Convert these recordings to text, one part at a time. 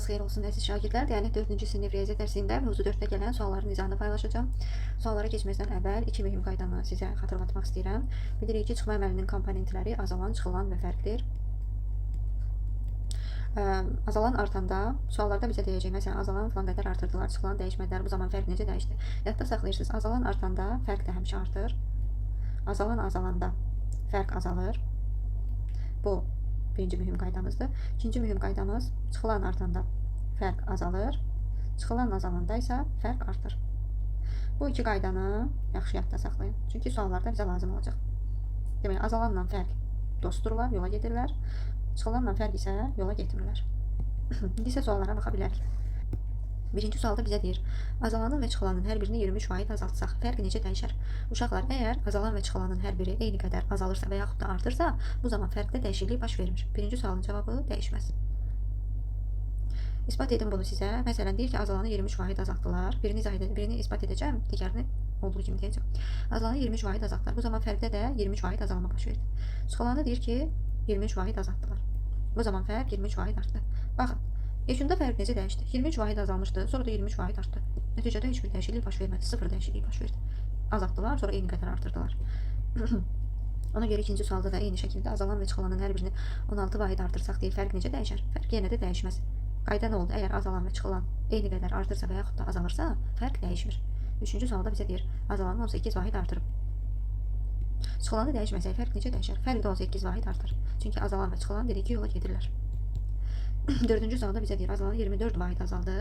Xeyir olsun əziz şagirdlər. Diyənət 4-cü sinif riyaziyyat dərsində mövzu 4-də gələn sualların izahını paylaşacağım. Suallara keçməzdən əvvəl iki mühüm qaydanı sizə xatırlatmaq istəyirəm. Bilirik ki, çıxma əməlinin komponentləri azalan, çıxılan və fərqdir. Azalan artanda suallarda bizə deyəcək, məsələn, azalan falan qədər artırdılar, çıxılan dəyişmədilər, bu zaman fərq necə dəyişdi? Yadda saxlayırsınız, azalan artanda fərq də həmişə artır. Azalan azalanda fərq azalır. Bu birinci mühüm qaydamızdır. İkinci mühüm qaydamız, çıxılan artanda fərq azalır, çıxılan azalanda isə fərq artır. Bu iki qaydanı yaxşı yadda saxlayın. Çünki suallarda bizə lazım olacaq. Demək, azalanla fərq dostdurlar, yola gedirlər. Çıxılanla fərq isə yola getmirlər. İndi isə suallara baxa bilərik. Birinci sualda bizə deyir, azalanın və çıxılanın hər birini 23% azaltsaq, fərqi necə dəyişər? Uşaqlar, əgər azalan və çıxılanın hər biri eyni qədər azalırsa və yaxud da artırsa, bu zaman fərqdə dəyişiklik baş vermir. Birinci sualın cavabı dəyişməz. İspat edin bunu sizə. Məsələn, deyir ki, azalanı 23% azaltdılar. Birini ispat edəcəm, digərini olduğu kimi deyəcəm. Azalanı 23% azaltdılar. Bu zaman fərqdə də 23% azalma baş verdi. Çıxılanı deyir ki, 23% azaltdılar. Bu zaman fərq 23% artdı. Baxın, Eşunda fərq necə dəyişdi? 23% azalmışdı, sonra da 23% artdı. Nəticədə heç bir dəyişiklik baş vermədi, sıfır dəyişiklik baş verdi. Azaltdılar, sonra eyni qədər artırdılar. Ona görə ikinci sualda da eyni şəkildə azalan və çıxılanın hər birini 16% artırsaq deyil, fərq necə dəyişər? Fərq yenə də dəyişməz. Qayda nə oldu? Əgər azalan və çıxılan eyni qədər artırsa və yaxud da azalırsa, fərq dəyişmir. Üçüncü sualda bizə deyir, azalanı 18% artırıb. Çıxılanı dəyişməsək, fərq necə dəyişər? Fərq də 18% artır. Çünki azalan və çıxılan dedik ki, yola gedirlər. Dördüncü sualda bizə deyir, azalanı 24% azaldı.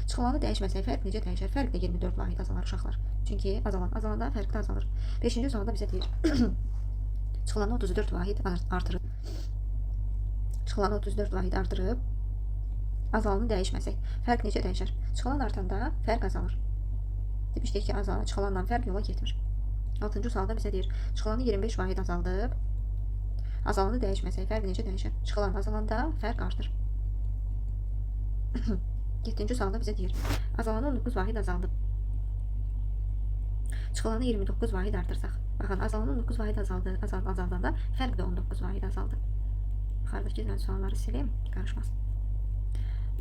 Çıxılanı dəyişməsək, fərq necə dəyişər? Fərq də 24% azalar uşaqlar. Çünki azalanda fərq də azalır. Beşinci sualda bizə deyir, çıxılanı 34% artırıb. Çıxılanı 34% artırıb. Azalanı dəyişməsək, fərq necə dəyişər? Çıxılan artanda fərq azalır. Demişdik ki, çıxılanla fərq yola getmir. Altıncı sualda bizə deyir, çıxılanı 25% azaldıb. Azalanı dəyişməsək, fərq necə dəyişər? Çıxılan azalanda fərq artır. 7-ci sualda bizə deyir, azalanı 19% azaldıb. Çıxılanı 29% artırsaq. Baxın, azalanı 19% azaldanda fərq də 19% azaldı. Yuxarıdakı sualları silim, qarışmasın.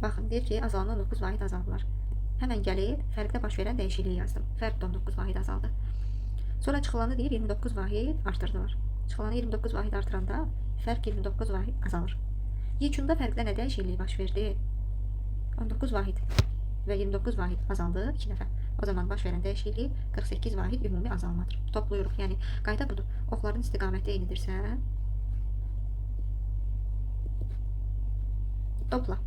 Baxın, deyir ki, azalanı 19% azaldılar. Həmən gəlib, fərqdə baş verən dəyişikliyi yazdım. Fərq də 19% azaldı. Sonra çıxılanı deyir, 29% artırdılar. Çıxılanı 29% artıranda fərq 29% azalır. Yekunda fərqdə nə dəyişikliyi baş verdi? 19% və 29% azaldı 2 dəfə. O zaman baş verən dəyişiklik 48% ümumi azalmadır. Toplayırıq. Yəni, qayda budur. Oxların istiqaməti eynidirsə, topla.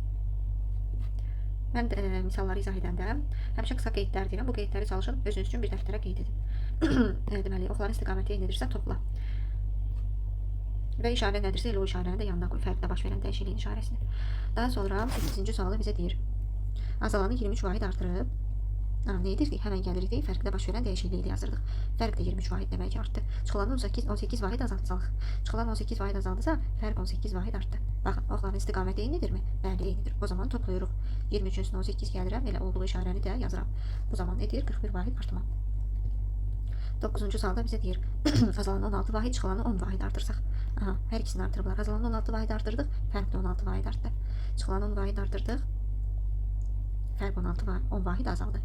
Mən misalları izah edəndə həmişə qısa qeydlər deyirəm. Bu qeydləri çalışın, özünüz üçün bir dəftərə qeyd edin. Deməli, oxların istiqaməti eynidirsə, topla. Və işarə nədirsə, elə o işarəni də yanına qoy, fərqdə baş verən dəyişikliyin işarəsini. Daha sonra 8-ci sualda bizə deyir, azalanı 23% artırıb. Nə edirdik? Həmən gəlirdik, fərqdə baş verən dəyişikliyi yazırdıq. Fərq də 23% demək ki, artdı. Çıxılanı 18% azaltsaq. Çıxılan 18% azaldısa, fərq 18% artdı. Baxın, oxların istiqaməti eynidirmi? Bəli, eynidir. O zaman toplayırıq. 23-ün üstünə 18 gəlirəm, elə olduğu işarəni də yazıram. Bu zaman nedir? 41% artma. 9-cu sualda bizə deyir, azalanı 16%, çıxılanı 10% artırsaq. Aha, hər ikisini artırıblar. Azalanı 16% artırdıq, fərq də 16% artdı. Çıxılanı 10% artırdıq, fərq 10% azaldı.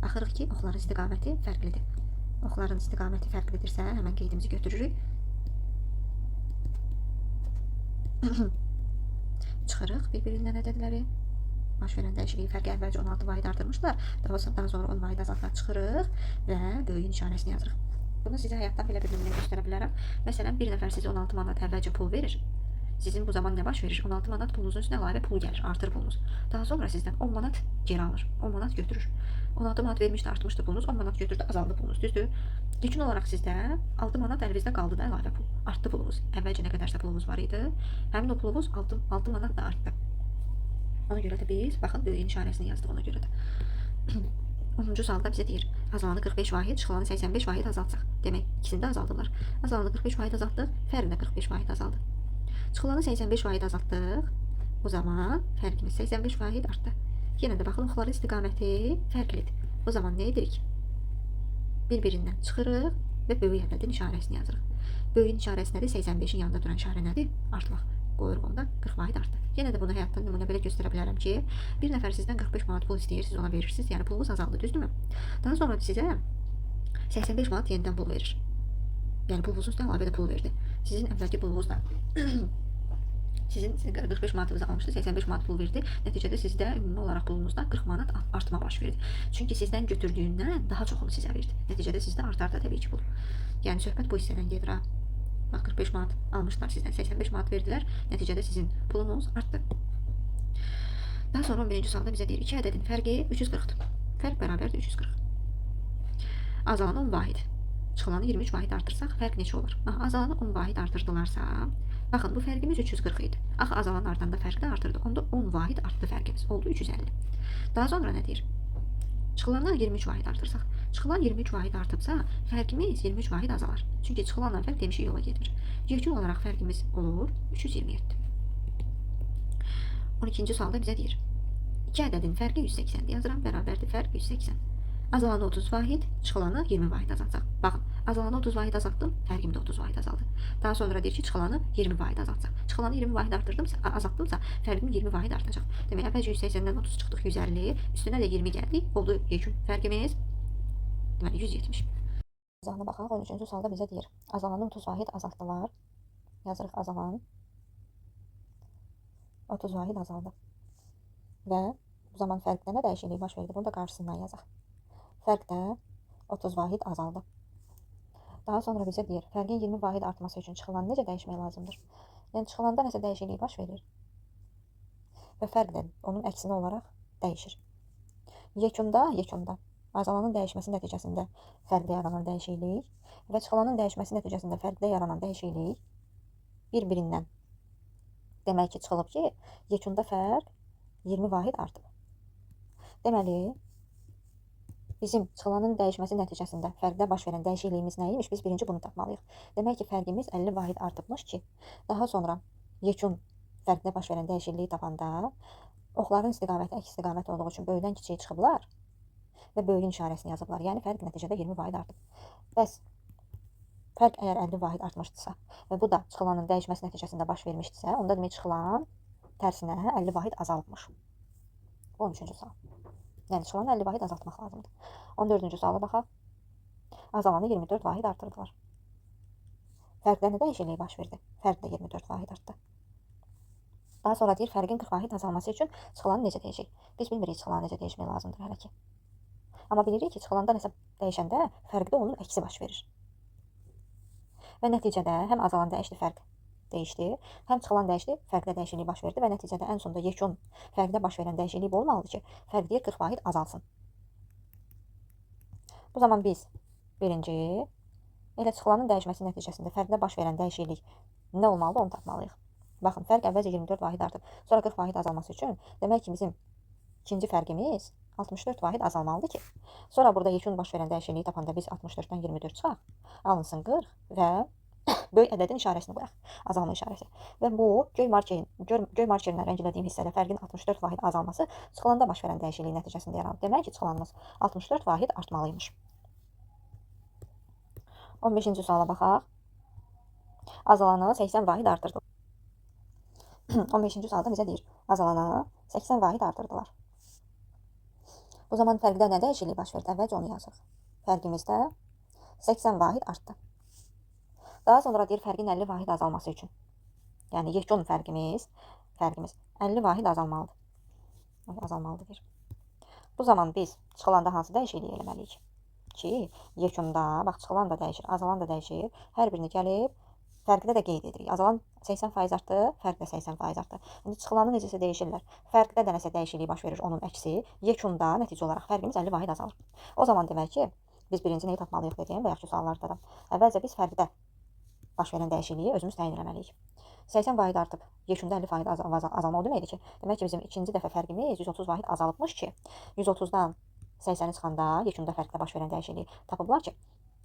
Baxırıq ki, oxların istiqaməti fərqlidir. Oxların istiqaməti fərqlidirsə, həmən qeydimizi götürürük. Çıxırıq bir-birindən ədədləri. Baş verən dəyişikliyi fərqi əvvəlcə 16% artırmışlar. Daha sonra 10% azaltlar çıxırıq və böyüyün işarəsini yazırıq. Bunu sizə həyatdan belə bir nümunə göstərə bilərəm. Məsələn, bir nəfər sizə 16 manat əvvəlcə pul verir. Sizin bu zaman nə baş verir? 16 manat pulunuzun üstünə əlavə pul gəlir, artır pulunuz. Daha sonra sizdən 10 manat geri alır, 10 manat götürür. 16 manat vermişdi, artmışdı pulunuz, 10 manat götürdü, azaldı pulunuz, düzdür? İlkin olaraq sizdə 6 manat əlinizdə qaldı da əlavə pul, artdı pulunuz. Əvvəlcə nə qədərsə pulunuz var idi, həmin o pulunuz 6 manat da artdı. Ona görə də biz, baxın, böyüyün işarəsini yazdıq ona görə də. 10-cu sualda bizə deyir, azalanı 45%, çıxılanı 85% azaltsaq. Demək, ikisini də azaldılar. Azalanı 45% azaltdıq, fərq də 45% azaldı. Çıxılanı 85% azaltdıq, o zaman fərqimiz 85% artdı. Yenə də baxın, oxların istiqaməti fərqlidir. O zaman nə edirik? Bir-birindən çıxırıq və böyük ədədin işarəsini yazırıq. Böyüyün işarəsi nədir? 85-in yanında duran işarə nədir? Artmaq. qoyuruq onda 40 vahid artdı. Yenə də bunu həyatdan nümunə belə göstərə bilərəm ki, bir nəfər sizdən 45 manat pul istəyir, siz ona verirsiniz, yəni pulunuz azaldı, düzdürmü? Daha sonra sizə 85 manat yenidən pul verir. Yəni pulunuzun üstünə əlavə də pul verdi. Sizin əvvəlki pulunuzla sizin 45 manatınızı almışdı, 85 manat pul verdi. Nəticədə sizdə ümumi olaraq pulunuzda 40 manat artma baş verdi. Çünki sizdən götürdüyündən daha çoxunu sizə verdi. Nəticədə sizdə artar da təbii ki pul. Yəni söhbət bu hissədən gedir ha. Bax 45 manat almışlar sizdən, 85 manat verdilər. Nəticədə sizin pulunuz artdı. Daha sonra 11-ci sualda bizə deyir 2 ədədin fərqi 340-dır. Fərq bərabərdir 340. Azalan 10 vahid. Çıxılanı 23 vahid artırsaq fərq neçə olur? Azalanı 10 vahid artırdılarsa, baxın bu fərqimiz 340 idi. Axı azalan ardında fərq də artırdı. Onda 10 vahid artdı fərqimiz. Oldu 350. Daha sonra nə deyir? Çıxılanı 23 vahid artırsaq. Çıxılan 23 vahid artıbsa, fərqimiz 23 vahid azalar. Çünki çıxılanla fərq demişik yola gedir. Yekun olaraq fərqimiz olur 327. 12-ci sualda bizə deyir. 2 ədədin fərqi 180-dir. Yazıram, bərabərdir fərq 180. Azalanı 30 vahid, çıxılanı 20 vahid azaltsaq. Baxın, azalanı 30 vahid azaltdım, fərqim də 30 vahid azaldı. Daha sonra deyir ki, çıxılanı 20 vahid azaltsaq. Çıxılanı 20 vahid azaltdımsa, fərqim 20 vahid artacaq. Demək, əvvəlcə 180-dən 30 çıxdıq 150, üstünə də 20 gəldik, oldu yekun fərqimiz deməli 170. Azalına baxaq, 13-cü sualda bizə deyir. Azalanı 30 vahid azaltdılar. Yazırıq azalan 30 vahid azaldı. Və bu zaman fərqdə nə dəyişiklik baş verdi? Bunu da qarşısından yazaq. Fərq də 30 vahid azaldı. Daha sonra bizə deyir, fərqin 20 vahid artması üçün çıxılanı necə dəyişmək lazımdır? Yəni çıxılanda nəsə dəyişiklik baş verir və fərq də onun əksinə olaraq dəyişir. Yekunda azalanın dəyişməsi nəticəsində fərqdə yaranan dəyişiklik və çıxılanın dəyişməsi nəticəsində fərqdə yaranan dəyişiklik bir-birindən demək ki, çıxılıb ki, yekunda fərq 20 vahid artıb. Deməli, bizim çıxılanın dəyişməsi nəticəsində fərqdə baş verən dəyişikliyimiz nə imiş? Biz birinci bunu tapmalıyıq. Demək ki, fərqimiz 50 vahid artıbmış ki, daha sonra yekun fərqdə baş verən dəyişikliyi tapanda oxların istiqaməti əks istiqamət olduğu üçün böyükdən kiçiyə çıxıblar və böyüyün işarəsini yazıblar. Yəni fərq nəticədə 20 vahid artıb. Bəs fərq əgər 50 vahid artmışdısa və bu da çıxılanın dəyişməsi nəticəsində baş vermişdisə, onda demək çıxılan tərsinə 50 vahid azalıbmış. 13-cü sual. Yəni çıxılanı 50 vahid azaltmaq lazımdır. 14-cü suala baxaq. Azalanı 24 vahid artırdılar. Fərqdə nə dəyişikliyi baş verdi? Fərq də 24 vahid artdı. Daha sonra deyir, fərqin 40 vahid azalması üçün çıxılanı necə dəyişik? Biz bilmirik çıxılanı necə dəyişmək lazımdır hələ ki. Amma bilirik ki, çıxılanda nəsə dəyişəndə fərqdə onun əksi baş verir. Və nəticədə həm azalan dəyişdi, fərq dəyişdi, həm çıxılan dəyişdi, fərqdə dəyişiklik baş verdi və nəticədə ən sonunda yekun fərqdə baş verən dəyişiklik olmalıdır ki, fərq deyir 40 vahid azalsın. Bu zaman biz birinci elə çıxılanın dəyişməsi nəticəsində fərqdə baş verən dəyişiklik nə olmalıdır onu tapmalıyıq. Baxın, fərq əvvəlcə 24 vahid artıb, sonra 40 vahid azalması üçün demək ki, bizim ikinci fərqimiz 64 vahid azalmalıdır ki, sonra burada yekun baş verən dəyişikliyi tapanda biz 64-dən 24 çıxaq, alınsın 40 və böyük ədədin işarəsini qoyaq, azalma işarəsi. Və bu göy markerlə rənglədiyim hissədə fərqin 64 vahid azalması çıxılanda baş verən dəyişikliyin nəticəsində yaranıb. Demək ki, çıxılanımız 64 vahid artmalıymış. 15-ci suala baxaq. Azalanı 80 vahid artırdı. 15-ci sualda bizə deyir, azalanı 80 vahid artırdılar. Bu zaman fərqdə nə dəyişiklik baş verdi? Əvvəlcə onu yazıq. Fərqimizdə 80 vahid artdı. Daha sonra deyir, fərqin 50 vahid azalması üçün. Yəni, yekun fərqimiz 50 vahid azalmalıdır. Deyir. Bu zaman biz çıxılanda hansı dəyişikliyi eləməliyik? Ki, yekunda, bax, çıxılan da dəyişir, azalan da dəyişir. Hər birini gəlib, fərqdə də qeyd edirik. Azalan 80% artdı, fərq də 80% artdı. İndi çıxılanı necəsə dəyişirlər. Fərqdə də nəsə dəyişiklik baş verir, onun əksi. Yekunda nəticə olaraq fərqimiz 50 vahid azalır. O zaman demək ki, biz birinci neyi tapmalıyıq dediyim bayaqki suallarda da. Əvvəlcə biz fərqdə baş verən dəyişikliyi özümüz təyin eləməliyik. 80 vahid artıb, yekunda 50 vahid azalma o deməkdir ki, demək ki, bizim ikinci dəfə fərqimiz 130 vahid azalıbmış ki, 130-dan 80-i çıxanda yekunda fərqdə baş verən dəyişikliyi tapıblar ki,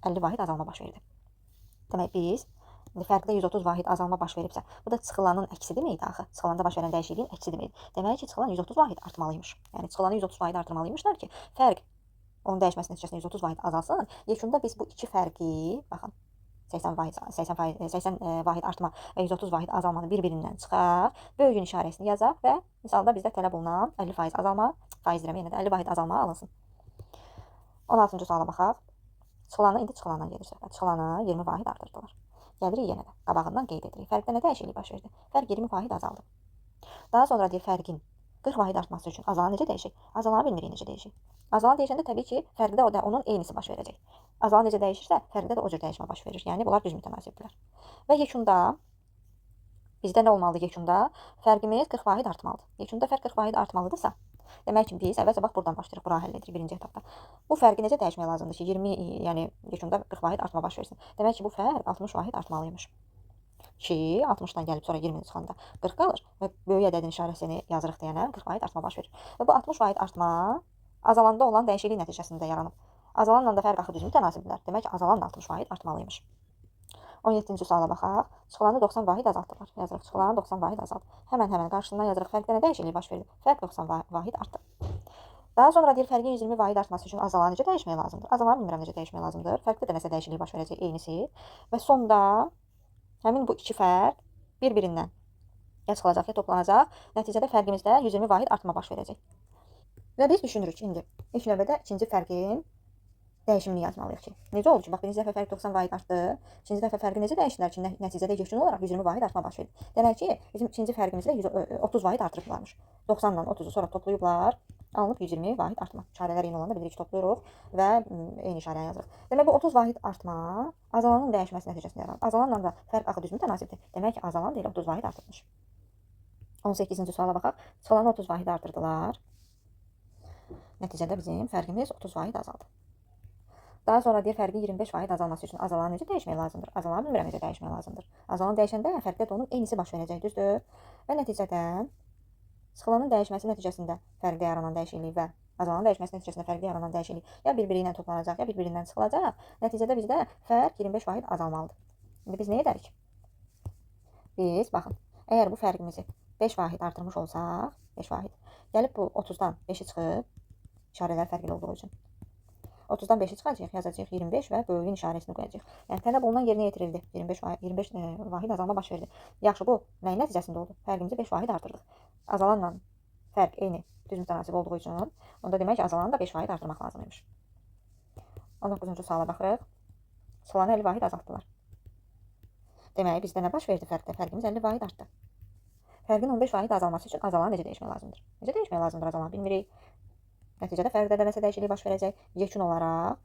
50 vahid azalma baş verdi. Demək biz fərqdə 130 vahid azalma baş veribsə, bu da çıxılanın əksi deməkdir axı. Çıxılanda baş verən dəyişikliyin əksi deməkdir. Demək ki, çıxılan 130 vahid artmalıymış. Yəni çıxılanı 130 vahid artırmalıymışlar ki, fərq onun dəyişməsi nəticəsində 130 vahid azalsın. Yekunda biz bu iki fərqi, baxın, 80 vahid artma və 130 vahid azalmanı bir-birindən çıxaq. Böyüyün işarəsini yazaq və misalda bizdə tələb olunan 50% azalma, faiz deyirəm yenə də 50 vahid azalma alınsın. 16-cı suala baxaq. Indi çıxılandan gedir söhbət. Çıxılanı 20 vahid artırdılar. Gəlirik yenə də. Qabağından qeyd edirik. Fərqdə nə dəyişiklik baş verdi? Fərq 20 vahid azaldı. Daha sonra deyir fərqin 40 vahid artması üçün azalan necə dəyişir? Azalanı bilmirik necə dəyişir. Azalan dəyişəndə təbii ki, fərqdə o da onun eynisi baş verəcək. Azalan necə dəyişirsə, fərqdə də o cür dəyişmə baş verir. Yəni bunlar düz mütənasibdirlər. Və yekunda bizdə nə olmalıdır yekunda? Fərqimiz 40 vahid artmalıdır. Yekunda fərq 40 vahid artmalıdırsa, demək ki, biz əvvəlcə bax buradan başlayırıq, bura həll edirik birinci etapda. Bu fərqi necə dəyişmək lazımdır ki, 20, yəni yekunda 40 vahid artma baş versin. Demək ki, bu fərq 60 vahid artmalıymış. Ki 60-dan gəlib sonra 20-yə çıxanda 40 qalır və böyük ədədin işarəsini yazırıq deyənə 40 vahid artma baş verir. Və bu 60 vahid artma azalanda olan dəyişiklik nəticəsində yaranıb. Azalanla da fərq axı düz mütənasibdirlər. Demək ki, azalan da 60 vahid artmalıymış. 17-ci suala baxaq. Çıxılanı 90 vahid azaltdılar. Yazırıq, çıxılanı 90 vahid azalt. Həmən qarşısından yazırıq, fərqdə nə dəyişiklik baş verdi? Fərq 90 vahid artdı. Daha sonra deyir, fərqin 120 vahid artması üçün azalanı necə dəyişmək lazımdır? Azalanı bilmirəm necə dəyişmək lazımdır. Fərqdə də nəsə dəyişiklik baş verəcək, eynisi. Və sonda həmin bu iki fərq bir-birindən ya çıxılacaq, ya toplanacaq. Nəticədə fərqimizdə 120 vahid artma baş verəcək. Və biz düşünürük indi ilk növbədə ikinci fərqin dəyişimini yazmalıyıq ki. Necə oldu ki, bax birinci dəfə fərq 90 vahid artdı. İkinci dəfə fərqi necə dəyişdilər ki, nəticədə yekun olaraq 120 vahid artma baş verdi. Demək ki, bizim ikinci fərqimizdə 30 vahid artırıblarmış. 90-dan 30-u sonra toplayıblar, alınıb 120 vahid artma. İşarələr eyni olanda bilirik ki, toplayırıq və eyni işarəni yazırıq. Demək bu 30 vahid artma azalanın dəyişməsi nəticəsində yaranır. Azalanla da fərq axı düz mütənasibdir. Demək ki, azalan da elə 30 vahid artırmış. 18-ci suala baxaq. Çıxılanı 30 vahid artırdılar. Nəticədə bizim fərqimiz 30 vahid azaldı. Daha sonra deyir, fərqin 25 vahid azalması üçün azalanı necə dəyişmək lazımdır? Azalanı bilmirəm necə dəyişmək lazımdır. Azalan dəyişəndə fərqdə də onun eynisi baş verəcək, düzdür? Və nəticədə çıxılanın dəyişməsi nəticəsində fərqdə yaranan dəyişiklik və azalanın dəyişməsi nəticəsində fərqdə yaranan dəyişiklik ya bir-biri ilə toplanacaq, ya bir-birindən çıxılacaq. Nəticədə bizdə fərq 25 vahid azalmalıdır. İndi biz nə edərik? Biz, baxın, əgər bu fərqimizi 5 vahid artırmış olsaq, 5 vahid, gəlib bu 30-dan 5-i çıxıb, işarələr fərqli olduğu üçün 30-dan 5-i çıxacaq, yazacaq 25 və böyüyün işarəsini qoyacaq. Yəni tələb olunan yerinə yetirildi. 25 vahid azalma baş verdi. Yaxşı, bu nəyin nəticəsində oldu? Fərqimizi 5 vahid artırdıq. Azalanla fərq eyni, düz mütənasib olduğu üçün, onda demək ki, azalanı da 5 vahid artırmaq lazımıymış. 19-cu suala baxırıq. Çıxılanı 50 vahid azaltdılar. Demək, bizdə nə baş verdi fərqdə? Fərqimiz 50 vahid artdı. Fərqin 15 vahid azalması üçün azalanı necə dəyişmək lazımdır? Necə dəyişmək lazımdır azalanı? Bilmirik. Nəticədə fərqdə də nəsə dəyişiklik baş verəcək. Yekun olaraq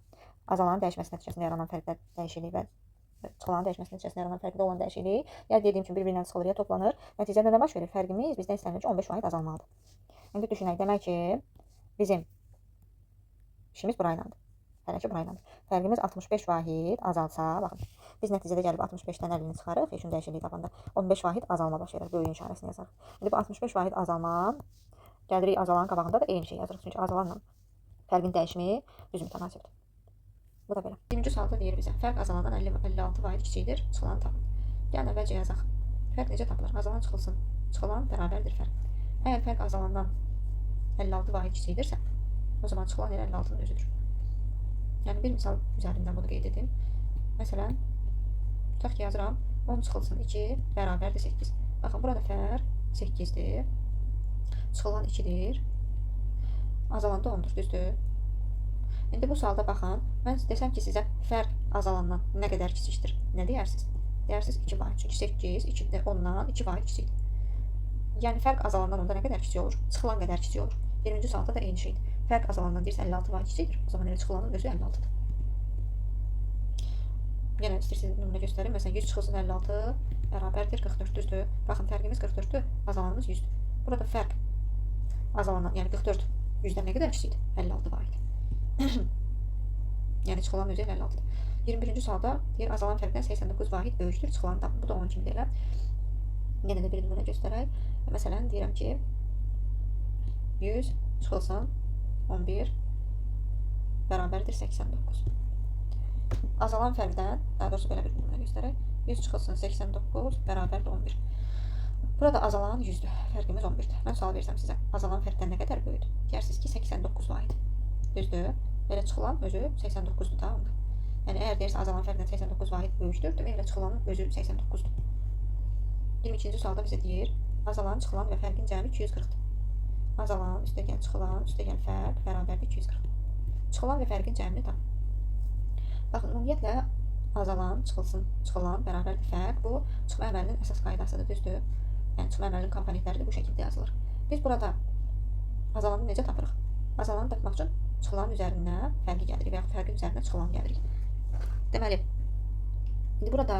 azalanın dəyişməsi nəticəsində yaranan fərqdə dəyişiklik və çıxılanın dəyişməsi nəticəsində yaranan fərqdə olan dəyişiklik, ya dediyim kimi bir-birindən çıxılır, ya toplanır. Nəticədə nə baş verir? Fərqimiz bizdən istənilir ki, 15 vahid azalmalıdır. İndi düşünək, demək ki, bizim işimiz buraylandır. Hələ ki, buraylandır. Fərqimiz 65 vahid azalsa, baxın, biz nəticədə gəlib 65-dən 50-ni çıxarıq, yekun dəyişikliyi tapanda 15 vahid azalma baş verir, böyüyün işarəsini yazarıq. İndi bu 65 vahid azalma gəlirik azalanın qabağında da eyni şey yazırıq. Çünki azalanla fərqin dəyişimi düz mütənasibdir. Bu da belə. 20-ci sualda deyir bizə, fərq azalandan 56 vahid kiçikdir, çıxılanı tapın. Gəlin əvvəlcə yazaq. Fərq necə tapılır? Azalan çıxılsın. Çıxılan bərabərdir fərq. Əgər fərq azalandan 56 vahid kiçikdirsə, o zaman çıxılan elə 56-nın özüdür. Yəni bir misal üzərindən bunu qeyd edim. Məsələn, tutaq ki, yazıram, 10 çıxılsın 2 bərabərdir 8. Baxın, burada fərq 8-dir. Çıxılan 2-dir. Azalanda 10-dur, düzdür? İndi bu sualda baxın, mən desəm ki, sizə fərq azalandan nə qədər kiçikdir? Nə deyərsiniz? Deyərsiniz 2 vahid. Çünki 8, 2 10-dan 2 vahid kiçikdir. Yəni fərq azalandan onda nə qədər kiçik olur? Çıxılan qədər kiçik olur. 20-ci sualda da eyni şeydir. Fərq azalandan deyirsə 56 vahid kiçikdir. O zaman elə çıxılanın özü 56-dır. Yenə istəyirsiniz nümunə göstərim. Məsələn, 100 çıxılsın 56 bərabərdir 44, düzdür? Baxın, fərqimiz 44-dür, azalanımız 100-dür. Burada fərq azalandan, yəni 44 100-dən nə qədər kiçikdir? 56 vahid. Yəni çıxılan özü 56-dır. 21-ci sualda deyir, azalan fərqdən 89 vahid böyükdür, çıxılanı tapın. Bu da onun kimi deyirəm. Yenə də bir nümunə göstərək. Məsələn, deyirəm ki, 100 çıxılsın 11 bərabərdir 89. Azalan fərqdən, daha doğrusu belə bir nümunə göstərək. 100 çıxılsın 89 bərabərdir 11. Burada azalan 100-dür, fərqimiz 11-dir. Mən sual versəm sizə, azalan fərqdən nə qədər böyükdür? Deyirsiniz ki, 89 vahid. Düzdür? Belə çıxılan özü 89-dur da onda. Yəni əgər deyirsə azalan fərqdən 89 vahid böyükdür, deməklə çıxılanın özü 89-dur. 22-ci sualda bizə deyir, azalan, çıxılan və fərqin cəmi 240-dır. Azalan, üstəgəl çıxılan, üstəgəl fərq bərabərdir 240. Çıxılan və fərqin cəmini tap. Baxın, ümumiyyətlə azalan, çıxılan bərabərdir fərq. Bu çıxma əməlinin əsas qaydasıdır, düzdür? Yəni çıxma əməlinin komponentləri də bu şəkildə yazılır. Biz burada azalanı necə tapırıq? Azalanı tapmaq üçün çıxılanın üzərindən fərqi gəlirik və yaxud fərqin üzərindən çıxılan gəlirik. Deməli, indi burada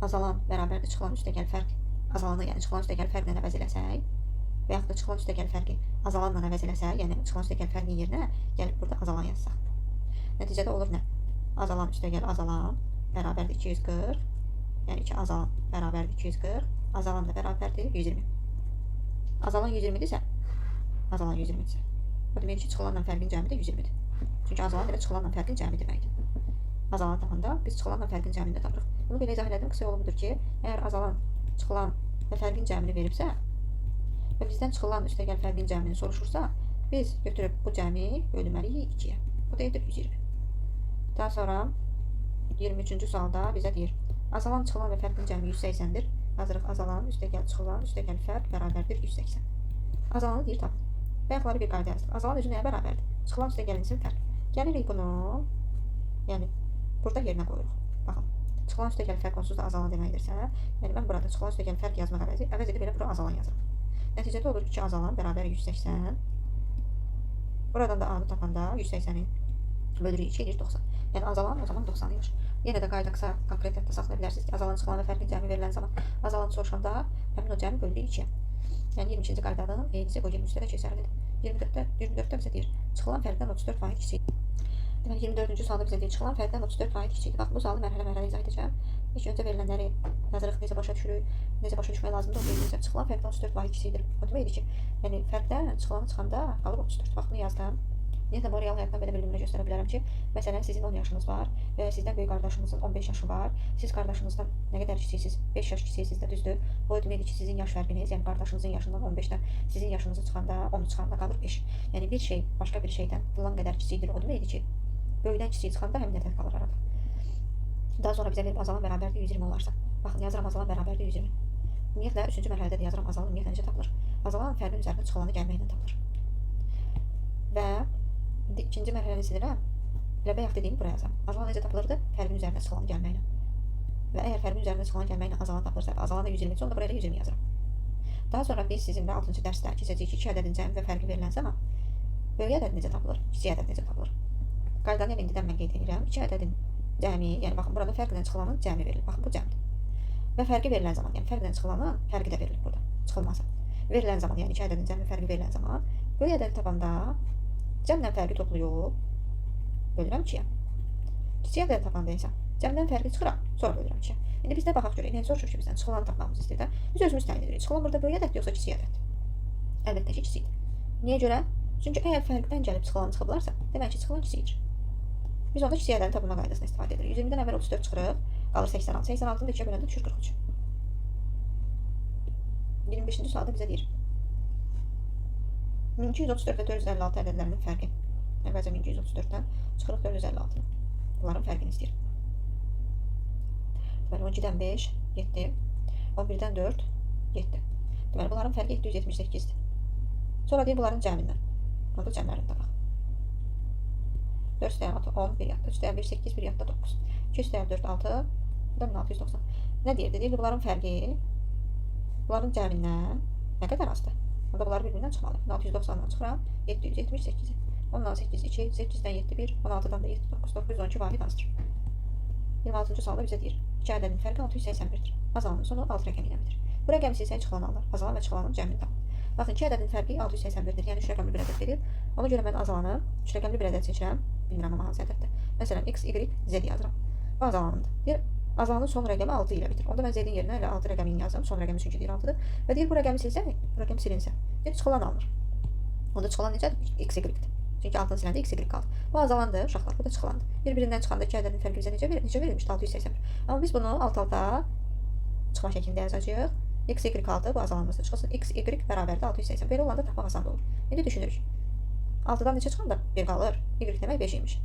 azalan bərabərdir çıxılan üstəgəl fərq. Azalanı, yəni çıxılan üstəgəl fərqlə əvəz eləsək və yaxud da çıxılan üstəgəl fərqi azalanla əvəz eləsək, yəni çıxılan üstəgəl fərqin yerinə gəlib burada azalan yazsaq. Nəticədə olur nə? Azalan üstəgəl azalan bərabərdir 240. Yəni 2 azalan bərabərdir 240. Azalan da bərabərdir 120. Azalan 120-dirsə, azalan 120-dirsə. O demək ki, çıxılanla fərqin cəmi də 120-dir. Çünki azalan elə çıxılanla fərqin cəmi deməkdir. Azalanı tapanda biz çıxılanla fərqin cəmini də tapırıq. Bunu belə izah elədim, qısa yolu budur ki, əgər azalan, çıxılan və fərqin cəmini veribsə və bizdən çıxılan üstəgəl fərqin cəmini soruşursa, biz götürüb bu cəmi bölməliyik 2-yə. Bu da edir 120. Daha sonra 23-cü sualda bizə deyir, azalan, çıxılan və fərqin cəmi 180-dir. Yazırıq azalan, üstəgəl, çıxılan, üstəgəl fərq bərabərdir 180. Azalanı deyir tapın. Bayaqları bir qayda yazdıq. Azalan özü nəyə bərabərdir? Çıxılan üstəgəlin isə fərq. Gəlirik bunu, yəni burada yerinə qoyuruq. Baxın, çıxılan üstəgəl fərq onsuz da azalan deməkdirsə, yəni mən burada çıxılan üstəgəl fərq yazmaq əvəz edib belə bura azalan yazırım. Nəticədə olur ki, azalan bərabər 180. Buradan da A-nı tapanda 180-i bölürük 2 edir 90. Yəni azalan o zaman 90-ymış. Yenə də qayda qısa konkret həddə saxlaya bilərsiniz ki, azalan, çıxılan və fərqin cəmi verilən zaman azalanı soruşanda həmin o cəmi bölürük 2-yə. Yəni 22-ci qaydadan eynisə bu 23-də də keçərlidir. 24-də bizə deyir, çıxılan fərqdən 34 vahid kiçikdir. Deməli 24-cü sualda bizə deyir, çıxılan fərqdən 34 vahid kiçikdir. Bax, bu sualı mərhələ-mərhələ izah edəcəm. İlk öncə verilənləri yazırıq, necə başa düşürük, necə başa düşmək lazımdır, o deyiləcəm. Çıxılan fərqdən 34 vahid kiçikdir. O deməkdir ki, yəni fərqdən çıxılanı çıxanda qalır 34. Bax, bunu yazdım. Niyə də bu real həyatdan belə bir nümunə göstərə bilərəm ki, məsələn, sizin 10 yaşınız var və sizdən böyük qardaşınızın 15 yaşı var. Siz qardaşınızdan nə qədər kiçiksiniz? 5 yaş kiçiksiniz də, düzdür? Bu deməkdir ki, sizin yaş fərqiniz, yəni qardaşınızın yaşından 15-dən sizin yaşınızı çıxanda, 10 çıxanda qalır 5. Yəni bir şey başqa bir şeydən filan qədər kiçikdir. O deməkdir ki, böyükdən kiçik çıxanda həmin ədəd qalır arada. Daha sonra bizə verib azalan bərabərdir 120 olarsa. Baxın, yazıram azalan bərabərdir 120. Ümumiyyətlə 3-cü mərhələdə də yazıram azalan ümumiyyətlə necə tapılır? Azalan fərqin üzərində çıxılanı gəlməklə tapılır. Və ikinci mərhələni silirəm. Elə bayaq dediyim buraya yazıram. Azalan necə tapılırdı? Fərqin üzərində çıxılan gəlməklə. Və əgər fərqin üzərində çıxılan gəlməklə azalan tapılırsa, azalan da 120-dir, onda buraya da 120 yazıram. Daha sonra biz sizinlə 6-cı dərsdə keçəcəyik ki, 2 ədədin cəmi və fərqi verilən zaman böyük ədəd necə tapılır? Kiçik ədəd necə tapılır? Qaydanı indidən mən qeyd edirəm. 2 ədədin cəmi, yəni baxın, burada fərqlə çıxılanın cəmi verilir. Baxın, bu cəmdir. Və fərqi verilən zaman, yəni fərqlə çıxılanın fərqi də verilir burada. Çıxılması. Verilən zaman, yəni 2 ədədin cəmi fərqi verilən zaman böyük ədədi tapanda cəmlə fərqi toplayıb bölürəm 2-yə. Kiçik ədədi tapanda isə cəmdən fərqi çıxıram, sonra bölürəm 2-yə. İndi biz də baxaq görək, yəni soruşur ki, bizdən çıxılanı tapmamızı istəyir də. Biz özümüz təyin edirik. Çıxılan burada böyük ədəddir, yoxsa kiçik ədəddir? Əlbəttə ki, kiçikdir. Niyə görə? Çünki əgər fərqdən gəlib çıxılanı çıxıblarsa, demək ki, çıxılan kiçikdir. Biz onda kiçik ədədin tapılma qaydasını istifadə edirik. 120-dən əvvəl 34 çıxırıq, qalır 86. 86-nı da 2-yə böləndə düşür 43. 25-ci sualda bizə deyir. 1234 və 456 ədədlərinin fərqi. Əvvəlcə 1234-dən çıxırıq 456-nı. Bunların fərqini istəyir. Deməli, 12-dən 5, 7. 11-dən 4, 7. Deməli, bunların fərqi 778-dir. Sonra deyir, bunların cəmindən. Onda cəmlərini tapaq. 4 üstəgəl 6, 10, 1 yadda. 3 üstəgəl 1, 8, 1 yadda 9. 2 üstəgəl 4, 6, 1690. Nə deyirdi? Deyirdi, bunların fərqi, bunların cəmindən nə qədər azdır? Onda bunları bir-birindən çıxmalı. 1690-dan çıxıram, 778. 10-dan 8, 2, 8-dən 7, 1, 16-dan da 7, 9, 912 vahid azdır. 26-cı sualda bizə deyir, 2 ədədin fərqi 681-dir. Azalanın sonu 6 rəqəmi ilə bitir. Bu rəqəmi silsək çıxılanı alır. Azalan və çıxılanın cəmini tapın. Baxın, 2 ədədin fərqi 681-dir. Yəni 3 rəqəmli bir ədəd verir. Ona görə mən azalanı 3 rəqəmli bir ədəd seçirəm. Bilmirəm amma hansı ədəddir. Məsələn, x, y, z yazıram. Bu azalanındır. Deyir, azalanın son rəqəmi 6 ilə bitir. Onda mən z-in yerinə elə 6 rəqəmini yazıram. Son rəqəmi çünki deyir 6-dır. Və deyir, bu rəqəmi silsək, bu rəqəm silinsə. Deyir, çıxılan alınır. Onda çıxılan necədir? X, y-dir. Çünki altını siləndə x, y qaldı. Bu azalandır, uşaqlar, bu da çıxılandır. Bir-birindən çıxanda 2 ədədin fərqi bizə necə verilmişdi? 681. Amma biz bunu alt-alta çıxma şəklində yazacağıq. X, y qaldı, bu azalanımızda çıxılsın. X, y bərabərdir 680. Belə olanda tapmaq asan olur. İndi düşünürük. 6-dan neçə çıxanda 1 qalır? Y demək 5 imiş.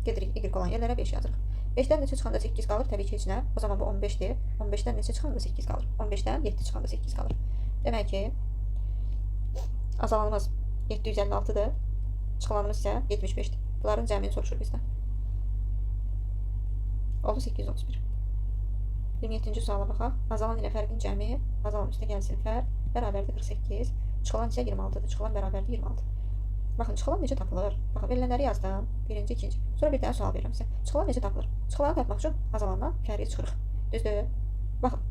Gedirik, y olan yerlərə 5 yazırıq. 5'dən neçə çıxanda 8 qalır? Təbii ki, içinə. O zaman bu 15-dir. 15-dən neçə çıxanda 8 qalır? 15-dən 7 çıxanda 8 qalır. Demək ki, azalanımız 756-dır. Çıxılanımız isə 75-dir. Bunların cəmini soruşur bizdən. Oldu 831. 27-ci suala baxaq. Azalan ilə fərqin cəmi, azalan üstə gəlsin fərq, bərabərdir 48. Çıxılan isə 26-dır. Çıxılan bərabərdir 26. Baxın, çıxılan necə tapılır? Baxın, verilənləri yazdım. Birinci, ikinci. Sonra bir dənə sual verirəm sizə. Çıxılan necə tapılır? Çıxılanı tapmaq üçün azalandan fərqi çıxırıq. Düzdür? Baxın,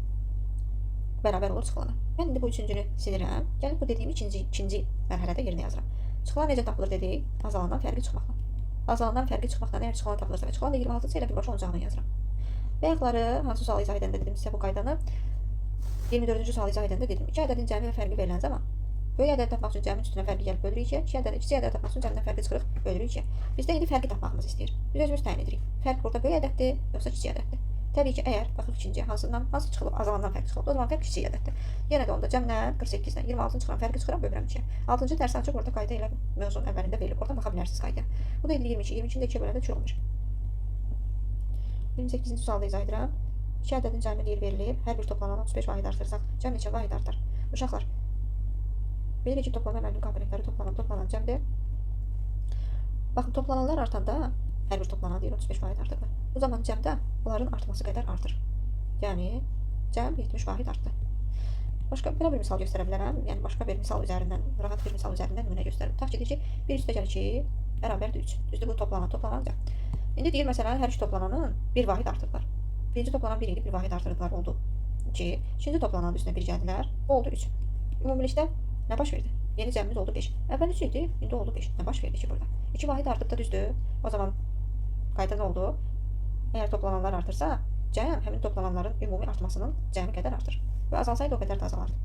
bərabər olur çıxılana. Mən indi bu üçüncünü silirəm. Gəlin bu dediyim ikinci mərhələdə yerinə yazıram. Çıxılan necə tapılır dedik? Azalandan fərqi çıxmaqla. Azalandan fərqi çıxmaqla əgər çıxılan tapılırsa və çıxılan da 26-sı ilə birbaşa olacağını yazıram. Bayaqları hansı sualı izah edəndə dedim sizə bu qaydanı? 24-cü sualı izah edəndə dedim. 2 ədədin cəmi və fərqi verilən zaman böyük ədəd tapmaq üçün cəmin üstünə fərqi gəlib bölürük 2, kiçik ədəd tapmaq üçün cəmindən fərqi çıxırıq, bölürük 2. Bizdə indi fərqi tapmağımız istəyir. Biz özümüz təyin edirik. Fərq burada böyük ədəddir, yoxsa kiçik ədəddir? Təbii ki, əgər baxırıq ikinci hansı çıxılıb, azalandan fərqi çıxılıb, o zaman fərq kiçik ədəddir. Yenə də onda cəmdən 48-dən 26-nı çıxıran fərqi çıxıram, bölürəm 2-yə. 6-cı dərsi açıq orada qayda ilə mövzunun əvvəlində verilib. Oradan baxa bilərsiniz qaydaya. Bu da indi 22, 22-ni də 2-yə böləndə 2 olmuş. 28-ci sualda izah edirəm. 2 ədədin cəmi deyir verilib, hər bir toplanan 35 vahid artırsaq, cəm neçə vahid artar? Uşaqlar, bilirik ki, toplama məmnun komponentləri toplanan cəmdir. Baxın, toplananlar artanda, hər bir toplanan deyir 35 vahid artırdı. Bu zaman cəmdə bunların artması qədər artır. Yəni, cəm 70 vahid artdı. Başqa belə bir misal göstərə bilərəm. Yəni, başqa bir misal üzərindən, rahat bir misal üzərindən nümunə göstərim. Tutaq ki, deyir ki, 1 üstə gəlir 2, bərabərdir 3. Düzdür, bu toplanan cəm. İndi deyir, məsələn, hər iki toplananın 1 vahid artırdılar. Birinci toplanan 1 idi, 1 vahid artırdılar, oldu 2. İkinci toplananın üstünə 1 gəldilər, oldu 3. Ümumilikdə nə baş verdi? Yeni cəmimiz oldu 5. Əvvəl 3 idi, indi oldu 5. Nə baş verdi ki burada? 2 vahid artıqda düzdür. O zaman qayda nə oldu? Əgər toplananlar artırsa, cəm həmin toplananların ümumi artmasının cəmi qədər artır. Və azalsaydı o qədər də azalardı.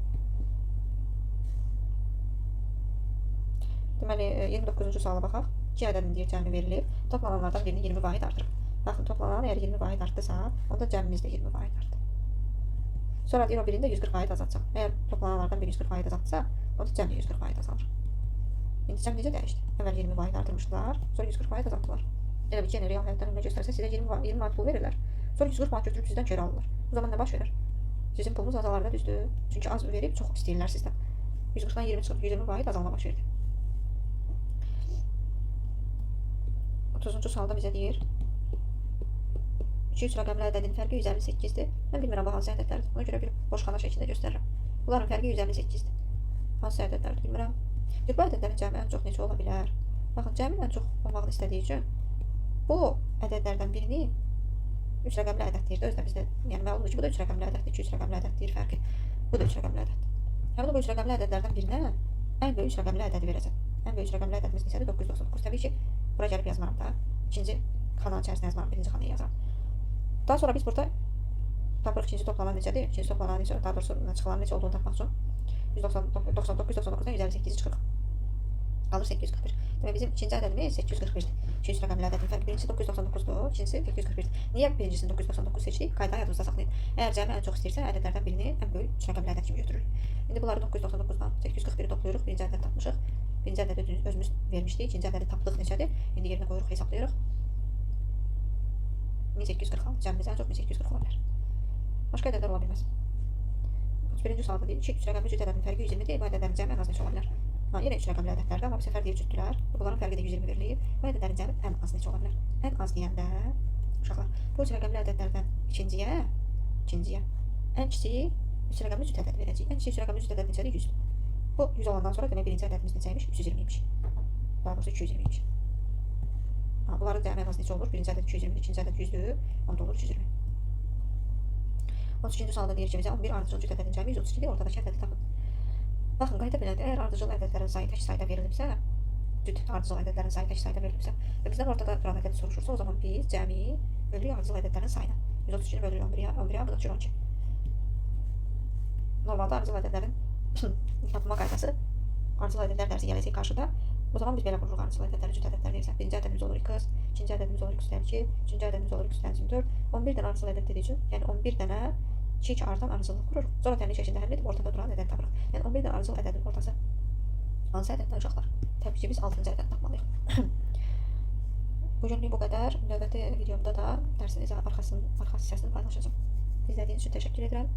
Deməli, 29-cu suala baxaq. 2 ədədin deyir cəmi verilib. Toplananlardan birini 20 vahid artırıb. Baxın, toplanan əgər 20 vahid artdısa, onda cəmimiz də 20 vahid artdı. Sonra deyir o birində 140 vahid azaltacaq. Əgər toplananlardan biri 140 vahid azaltsa, onda cəm də 140 vahid azalır. İndi cəm necə dəyişdi? Əvvəl 20 vahid artırmışdılar, sonra 140 vahid azaltdılar. Elə bir ki, real həyatdan nümunə göstərsə, sizə 20 manat pul verirlər. Sonra 140 manat götürüb sizdən geri alırlar. Bu zaman nə baş verir? Sizin pulunuz azalarda düzdür. Çünki az verib çox istəyirlər sizdən. 140-dan 20 çıxıb 120 vahid azalma baş verdi. 30-cu sualda bizə deyir 2-3 rəqəmli ədədin fərqi 158-dir. Mən bilmirəm bu hansı ədədlərdir. Ona görə bir boş xana şəklində göstərirəm. Bunların fərqi 158-dir. Hansı ədədlərdir bilmirəm. Bu ədədlərin cəmi ən çox neçə ola bilər? Baxın, cəmin ən çox olmağını istədiyi üçün bu ədədlərdən birini 3 rəqəmli ədəd deyir də, özdə bizdə yəni məlumdur ki, bu da 3 rəqəmli ədəddir, 2-3 rəqəmli ədəd deyir fərqi. Bu da 3 rəqəmli ədəddir. Həmin bu 3 rəqəmli ədədlərdən birinə ən böyük 3 rəqəmli ədədi verəcəm. Ən böyük 3 rəqəmli ədədimiz neçədir? 999. Təbii ki, bura gəlib yazmaram da. İkinci xananın içərisində yazmaram, birinci xanaya yazıram. Daha sonra biz burada tapırıq ikinci toplanan necədir? İkinci toplanan necə, daha doğrusu çıxılan necə olduğunu tapmaq üçün 199-dan 158-i çıxırıq. Alır 841. Demək bizim ikinci ədədimiz 841-dir. İkinci rəqəmli ədədin fərqi birincisi 999-dur, ikincisi 841-dir. Niyə birincisini 999 seçdik? Qayda yadımızda saxlayın. Əgər cəmi ən çox istəyirsə, ədədlərdən birini ən böyük 3 rəqəmli ədəd kimi götürürük. İndi bunları 999-dan 841-i toplayırıq, birinci ədəd tapmışıq. Birinci ədədi özümüz vermişdik, ikinci ədədi tapdıq neçədir? İndi yerinə qoyuruq, hesablayırıq. 1840 cəmimiz ən çox 1840 ola bilər. Başqa ədədlər ola bilməz. 31-ci sualda deyir, 2 rəqəmli cüt ədədin fərqi 120-dir, bu ədədlərin cəmi ən az neçə ola bilər? Yenə 3 rəqəmli ədədlərdir, amma bu səfər deyir cütdülər. Bunların fərqi də 120 verilib. Bu ədədlərin cəmi ən az neçə ola bilər? Ən az deyəndə, uşaqlar, bu 3 rəqəmli ədədlərdən ikinciyə, ən kiçik 3 rəqəmli cüt ədəd verəcək. Ən kiçik 3 rəqəmli cüt ədəd neçədir? 100. Bu 100 olandan sonra demək birinci ədədimiz neçəymiş? 320-ymiş. Daha doğrusu 220-ymiş. Bunların cəmi ən az neçə olur? Birinci ədəd 220, ikinci ədəd 100-dür, onda olur 320. 32-ci sualda deyir ki, bizə 11 ardıcıl cüt ədədin cəmi 132-dir, ortadakı ədədi tapın. Baxın, qayda belədir, əgər ardıcıl ədədlərin sayı tək sayda verilibsə, cüt ardıcıl ədədlərin sayı tək sayda verilibsə və bizdən ortada duran ədəd soruşursa, o zaman biz cəmi bölürük ardıcıl ədədlərin sayına. 132-ni bölürük 11-yə, bu da 12. Normalda ardıcıl ədədlərin tapılma qaydası, ardıcıl ədədlər dərsi gələcək qarşıda. O zaman biz belə qururuq ardıcıl ədədləri, cüt ədədlər deyirsən. Birinci ədədimiz olur 2, ikinci ədədimiz olur 2-2, üçüncü ədədimiz olur 2-24, 11 dənə ardıcıl ədəd dediyi üçün, yəni 11 dənə 2 artan ardıcıllıq qururuq. Sonra təmlik şəklində həll edib ortada duran ədəd tapırıq. Yəni 11 dənə ardıcıl ədədin ortası hansı ədəddən uşaqlar? Təbii ki, biz 6-cı ədəd tapmalıyıq. Bugünlük bu qədər. Növbəti videomda da dərsin arxa hissəsini paylaşacağım. İzlədiyiniz üçün təşəkkür edirəm.